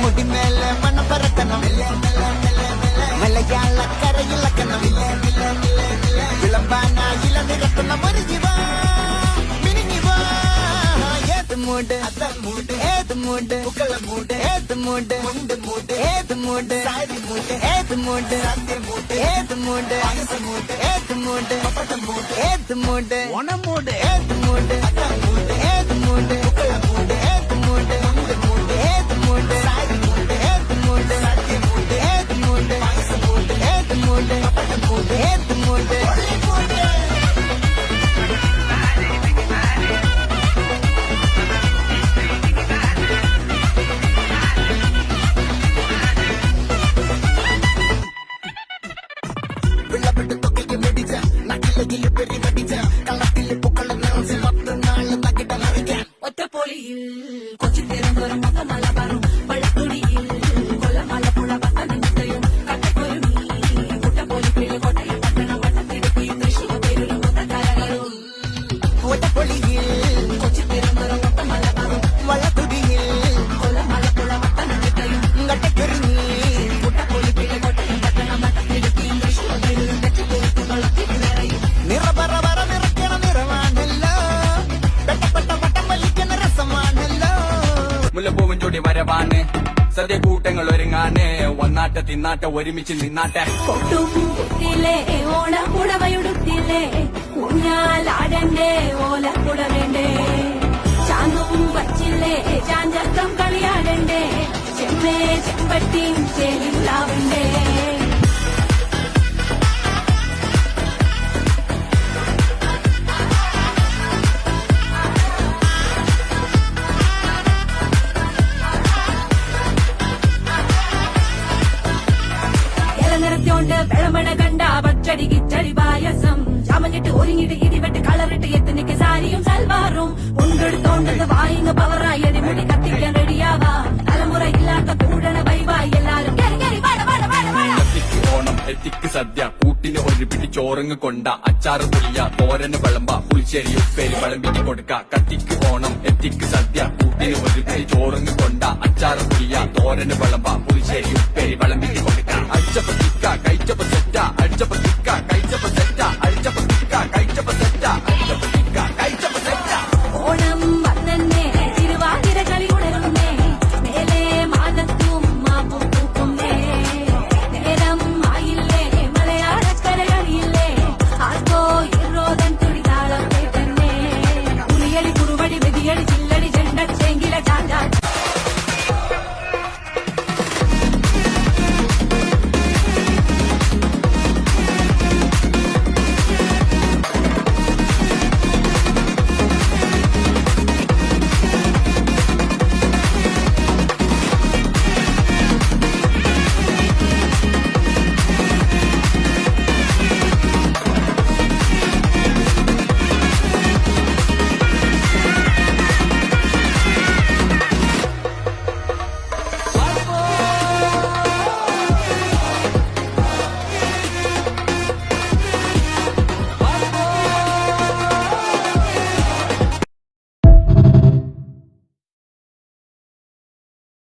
മുടി മേലെ മണം പറക്കണം മലയാളക്കരയിളക്കണം വിളമ്പാനായില നിരക്കണം ഒരു ജീവ മിനിഞ്ഞിവാ ഏത് മൂട് ഏത് മൂട് ഏത് മൂട് ഏത് മൂട് ഏത് മൂട് ഏത് മൂട് ഏത് മൂട് ഏത് മൂട് ഓണമൂട് ഏത് മൂട് ഏത് മൂട് ഏത് മൂട് ഏത് മൂട് ഏത് മൂട് ഏത് മൂട് ഏത് മൂട് ഏത് മൂട് ഒറ്റപ്പൊലിയിൽ കൊച്ചി തിരുവനന്തപുരം മലബാറും വള്ളക്കുടിയിൽ കൊല്ലമലപ്പുഴ പത്തനംതിട്ടയും കട്ടക്കൊരുമി കുട്ടപ്പൊലിപ്പിള്ളി കോട്ടയം പട്ടണം വട്ടത്തിടുക്കിയും തൃശ്ശൂർ പേരൂരും കൊത്തക്കരകളും ഒറ്റപ്പൊലിയിൽ കൊച്ചി തിരുവനന്തപുരം മലബാറും വള്ളക്കുടിയിൽ കൊല്ലമലപ്പുഴ പത്തനംതിട്ടയും കട്ടക്കൊരുമി കുട്ടപ്പൊലിപ്പിള്ളി കോട്ടയം പട്ടണം വട്ടത്തിടുക്കിയും തൃശ്ശൂർ പേരൂരും തെറ്റിദ്ധരിച്ചു കൊള്ളത്തിൽ നിറയും നിറപറ നിറയ്ക്കണ നിറമാണല്ലോ പെട്ടപ്പെട്ട പട്ടം വലിക്കണ രസമാണല്ലോ മുല്ലപ്പൂവൻ ചൂടി വരവാണ് സദ്യ കൂട്ടങ്ങൾ ഒരുങ്ങാന് ഒന്നാട്ട തിന്നാട്ട ഒരുമിച്ച് നിന്നാട്ടെ കൊട്ടും കുത്തിലെ ഓണക്കുടവയുടുത്തില്ലേ ഊഞ്ഞാലാടണ്ടേ ഓലക്കുടവേണ്ടേ ചാന്തും വച്ചില്ലേ ചാഞ്ചക്കം കളിയാടണ്ടേ ചെമ്മേ ചെമ്പട്ടിയും ചേലിലാവണ്ടേ നിറത്തോണ്ട് വെളമണ കണ്ട പച്ചടി കിച്ചടി പായസം ചാമഞ്ഞിട്ട് ഒരുങ്ങിട്ട് ഇടിവെട്ട് കളറിട്ട് എത്തുനിക്ക് സാരിയും സൽവാറും കൊണ്ടെടുത്തോണ്ടത് വായിന്ന് പവറായി അടിമുടി കത്തിക്കാൻ റെഡിയാവാ തലമുറ ഇല്ലാത്ത കൂടണ വൈവായി എല്ലാരും എത്തിക്ക് ഓണം എത്തിക്ക് സദ്യ കൂട്ടിന് ഒരു പിടി ചോറങ്ങ് കൊണ്ട അച്ചാറ് പുളിയ തോരന് വിളമ്പ പുളിശ്ശേരി ഉപ്പേരി വിളമ്പിക്ക് കൊടുക്ക കത്തിക്ക് ഓണം എത്തിക്ക് സദ്യ കൂട്ടിന് ഒരു പിടി ചോറങ്ങ് കൊണ്ട അച്ചാറ് പുളിയ തോരന് വിളമ്പ പുളിശ്ശേരി ഉപ്പേരി വിളമ്പിക്ക് കൊടുക്ക അച്ചപ്പ ചിക്ക കഴിച്ചപ്പ